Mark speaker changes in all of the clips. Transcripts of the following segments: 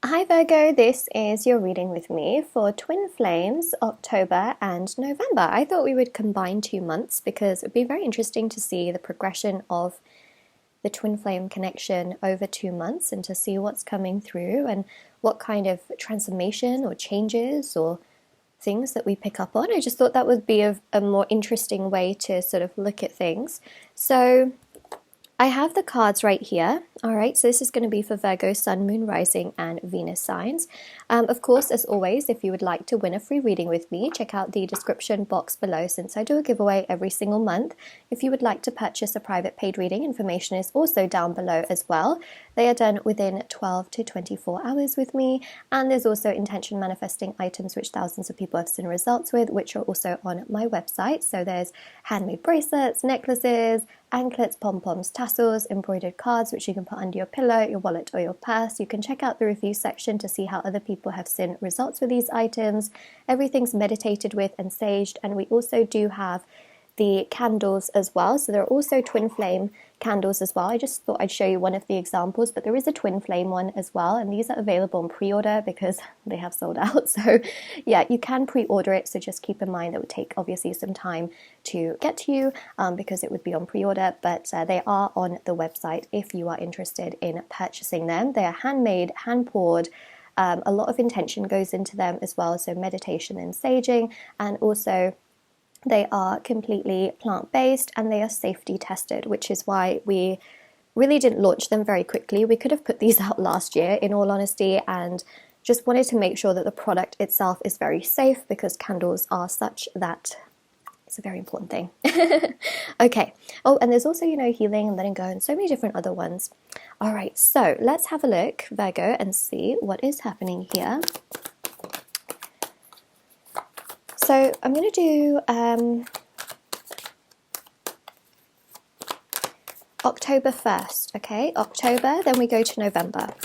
Speaker 1: Hi Virgo, this is your reading with me for Twin Flames, October and November. I thought we would combine 2 months because it would be very interesting to see the progression of the twin flame connection over 2 months and to see what's coming through and what kind of transformation or changes or things that we pick up on. I just thought that would be a more interesting way to sort of look at things. So I have the cards right here. Alright, so this is going to be for Virgo, Sun, Moon, Rising and Venus signs. Of course, as always, if you would like to win a free reading with me, check out the description box below since I do a giveaway every single month. If you would like to purchase a private paid reading, information is also down below as well. They are done within 12 to 24 hours with me, and there's also intention manifesting items which thousands of people have seen results with, which are also on my website. So there's handmade bracelets, necklaces, anklets, pom-poms, tassels, embroidered cards which you can put under your pillow, your wallet or your purse. You can check out the review section to see how other people have seen results with these items. Everything's meditated with and saged, and we also do have the candles as well. So there are also twin flame candles as well. I just thought I'd show you one of the examples, but there is a twin flame one as well, and these are available on pre-order because they have sold out. So yeah, you can pre-order it, so just keep in mind that would take obviously some time to get to you because it would be on pre-order, but they are on the website if you are interested in purchasing them. They are handmade, hand poured. A lot of intention goes into them as well, so meditation and saging, and also they are completely plant-based and they are safety tested, which is why we really didn't launch them very quickly. We could have put these out last year, in all honesty, and just wanted to make sure that the product itself is very safe because candles are such that it's a very important thing. Okay. Oh, and there's also, healing and letting go and so many different other ones. All right, so let's have a look, Virgo, and see what is happening here. So I'm going to do October 1st, okay? October, then we go to November.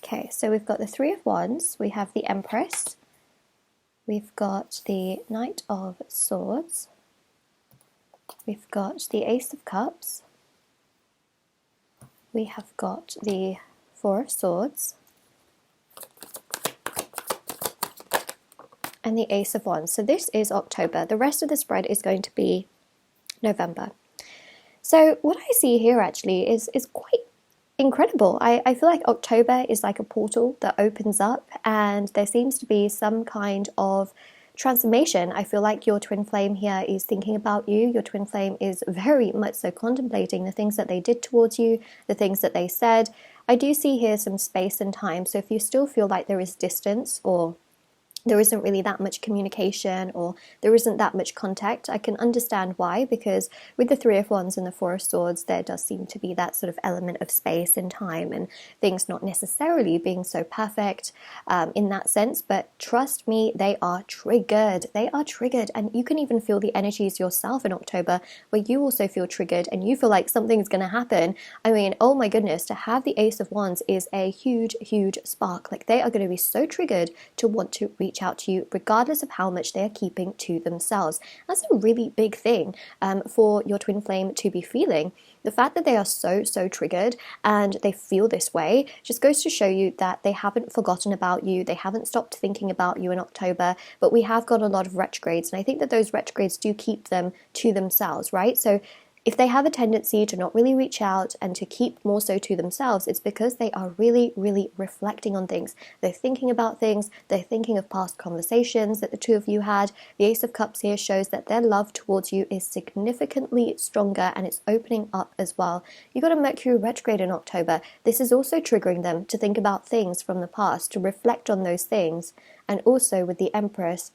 Speaker 1: Okay, so we've got the Three of Wands, we have the Empress, we've got the Knight of Swords, we've got the Ace of Cups, we have got the Four of Swords, and the Ace of Wands. So this is October. The rest of the spread is going to be November. So what I see here actually is quite incredible. I feel like October is like a portal that opens up and there seems to be some kind of transformation. I feel like your twin flame here is thinking about you. Your twin flame is very much so contemplating the things that they did towards you, the things that they said. I do see here some space and time, so if you still feel like there is distance or there isn't really that much communication or there isn't that much contact, I can understand why, because with the Three of Wands and the Four of Swords, there does seem to be that sort of element of space and time and things not necessarily being so perfect in that sense. But trust me, they are triggered. They are triggered, and you can even feel the energies yourself in October where you also feel triggered and you feel like something's going to happen. I mean, oh my goodness, to have the Ace of Wands is a huge, huge spark. Like, they are going to be so triggered to want to reach out to you regardless of how much they are keeping to themselves. That's a really big thing for your twin flame to be feeling. The fact that they are so triggered and they feel this way just goes to show you that they haven't forgotten about you, they haven't stopped thinking about you in October, but we have got a lot of retrogrades, and I think that those retrogrades do keep them to themselves, right? So if they have a tendency to not really reach out and to keep more so to themselves, it's because they are really, really reflecting on things. They're thinking about things, they're thinking of past conversations that the two of you had. The Ace of Cups here shows that their love towards you is significantly stronger and it's opening up as well. You got a Mercury retrograde in October. This is also triggering them to think about things from the past, to reflect on those things. And also with the Empress,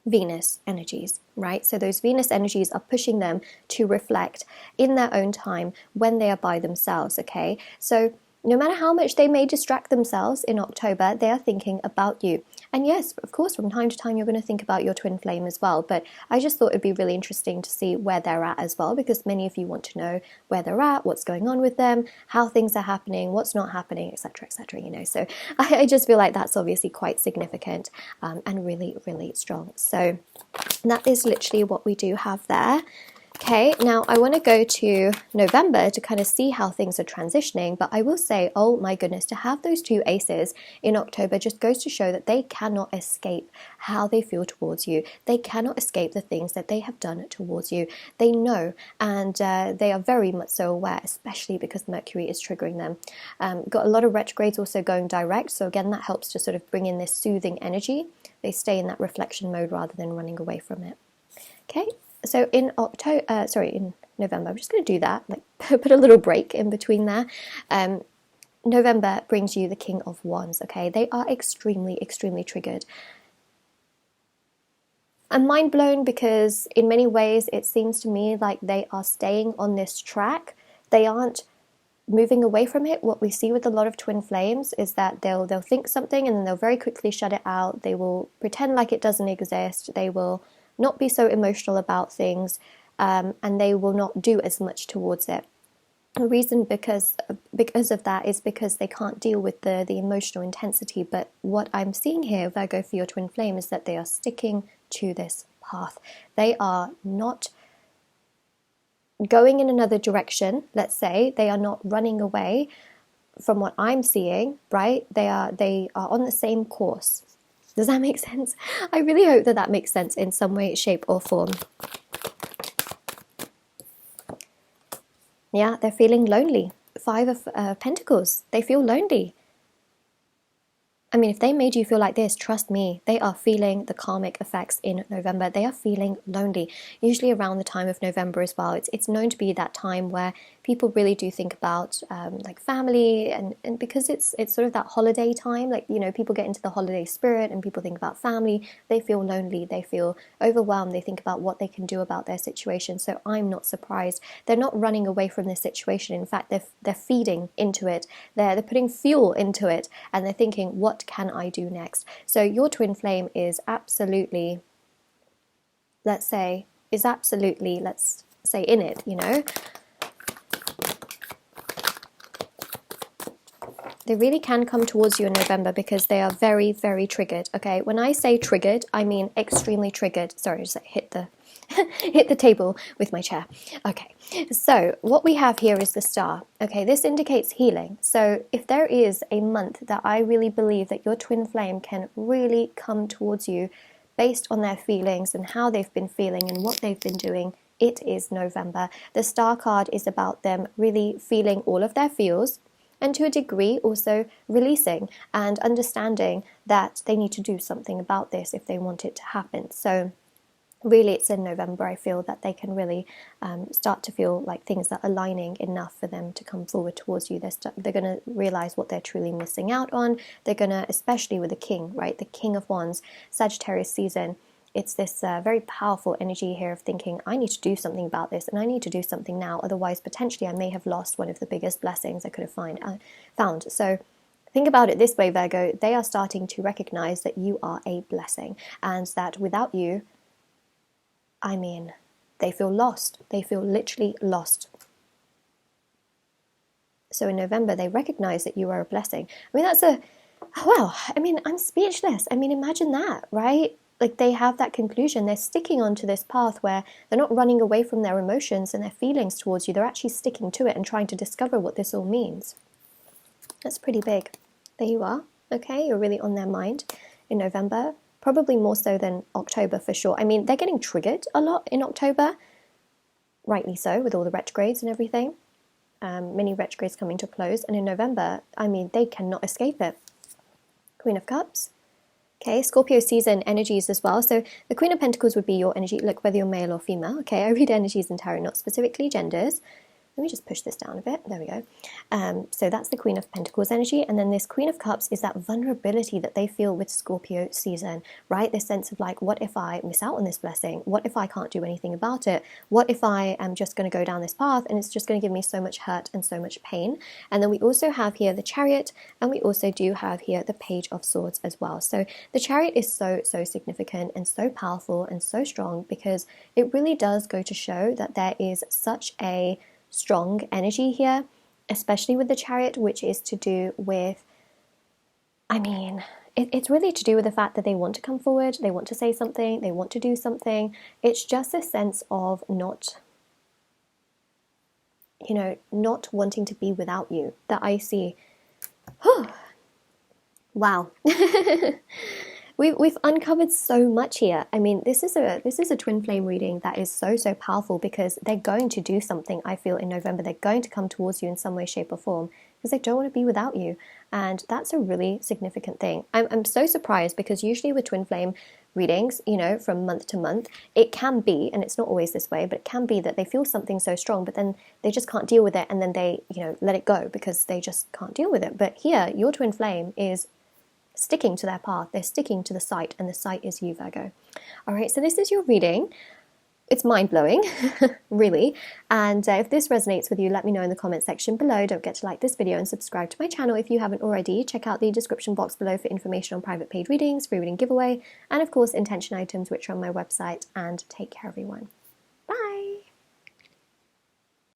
Speaker 1: Venus energies, right? So those Venus energies are pushing them to reflect in their own time when they are by themselves, okay? So no matter how much they may distract themselves in October, they are thinking about you. And yes, of course, from time to time, you're going to think about your twin flame as well. But I just thought it'd be really interesting to see where they're at as well, because many of you want to know where they're at, what's going on with them, how things are happening, what's not happening, etc., etc., So I just feel like that's obviously quite significant and really, really strong. So that is literally what we do have there. Okay, now I want to go to November to kind of see how things are transitioning, but I will say, oh my goodness, to have those two aces in October just goes to show that they cannot escape how they feel towards you. They cannot escape the things that they have done towards you. They know, and they are very much so aware, especially because Mercury is triggering them. Got a lot of retrogrades also going direct, so again, that helps to sort of bring in this soothing energy. They stay in that reflection mode rather than running away from it. Okay. So in in November, I'm just going to do that, like put a little break in between there. November brings you the King of Wands, okay? They are extremely, extremely triggered. I'm mind blown because in many ways it seems to me like they are staying on this track. They aren't moving away from it. What we see with a lot of twin flames is that they'll think something and then they'll very quickly shut it out. They will pretend like it doesn't exist. They will not be so emotional about things, and they will not do as much towards it. The reason because of that is because they can't deal with the emotional intensity. But what I'm seeing here, Virgo, for your twin flame, is that they are sticking to this path. They are not going in another direction, let's say. They are not running away from what I'm seeing, right? They are on the same course. Does that make sense? I really hope that makes sense in some way, shape, or form. Yeah, they're feeling lonely. Five of Pentacles. They feel lonely. I mean, if they made you feel like this, trust me, they are feeling the karmic effects in November. They are feeling lonely. Usually around the time of November as well. It's known to be that time where people really do think about like family, and because it's sort of that holiday time, like, you know, people get into the holiday spirit and people think about family. They feel lonely. They feel overwhelmed. They think about what they can do about their situation. So I'm not surprised. They're not running away from this situation. In fact, they're feeding into it. They're putting fuel into it, and they're thinking, what can I do next? So your twin flame is absolutely, let's say in it, you know. They really can come towards you in November because they are very, very triggered, okay? When I say triggered, I mean extremely triggered. Sorry, I just hit the hit the table with my chair. Okay, so what we have here is the Star. Okay, this indicates healing. So if there is a month that I really believe that your twin flame can really come towards you based on their feelings and how they've been feeling and what they've been doing, it is November. The Star card is about them really feeling all of their feels, and to a degree also releasing and understanding that they need to do something about this if they want it to happen. So really, it's in November, I feel, that they can really start to feel like things are aligning enough for them to come forward towards you. They're going to realize what they're truly missing out on. They're going to, especially with the King, right? The King of Wands, Sagittarius season. It's this very powerful energy here of thinking, I need to do something about this, and I need to do something now. Otherwise, potentially, I may have lost one of the biggest blessings I could have found. So think about it this way, Virgo. They are starting to recognize that you are a blessing, and that without you, I mean, they feel lost. They feel literally lost. So in November, they recognize that you are a blessing. I mean, I'm speechless. I mean, imagine that, right? Like, they have that conclusion. They're sticking onto this path where they're not running away from their emotions and their feelings towards you. They're actually sticking to it and trying to discover what this all means. That's pretty big. There you are. Okay, you're really on their mind in November. Probably more so than October for sure. I mean, they're getting triggered a lot in October. Rightly so, with all the retrogrades and everything. Many retrogrades coming to a close. And in November, I mean, they cannot escape it. Queen of Cups. Okay, Scorpio season energies as well. So the Queen of Pentacles would be your energy. Look, whether you're male or female. Okay, I read energies in tarot, not specifically genders. Let me just push this down a bit. There we go. So that's the Queen of Pentacles energy. And then this Queen of Cups is that vulnerability that they feel with Scorpio season, right? This sense of like, what if I miss out on this blessing? What if I can't do anything about it? What if I am just going to go down this path and it's just going to give me so much hurt and so much pain? And then we also have here the Chariot, and we also do have here the Page of Swords as well. So the Chariot is so significant and so powerful and so strong because it really does go to show that there is such a strong energy here, especially with the Chariot, which is to do with, I mean, it's really to do with the fact that they want to come forward, they want to say something, they want to do something. It's just a sense of not you know, not wanting to be without you that I see. Wow. We've uncovered so much here. I mean, this is a twin flame reading that is so powerful, because they're going to do something, I feel, in November. They're going to come towards you in some way, shape or form, because they don't want to be without you. And that's a really significant thing. I'm so surprised, because usually with twin flame readings, you know, from month to month, it can be, and it's not always this way, but it can be that they feel something so strong, but then they just can't deal with it, and then they, you know, let it go because they just can't deal with it. But here, your twin flame is sticking to their path. They're sticking to the site, and the site is you, Virgo. All right, so this is your reading. It's mind-blowing, really. And if this resonates with you, let me know in the comment section below. Don't forget to like this video and subscribe to my channel if you haven't already. Check out the description box below for information on private paid readings, free reading giveaway, and of course intention items, which are on my website. And take care, everyone.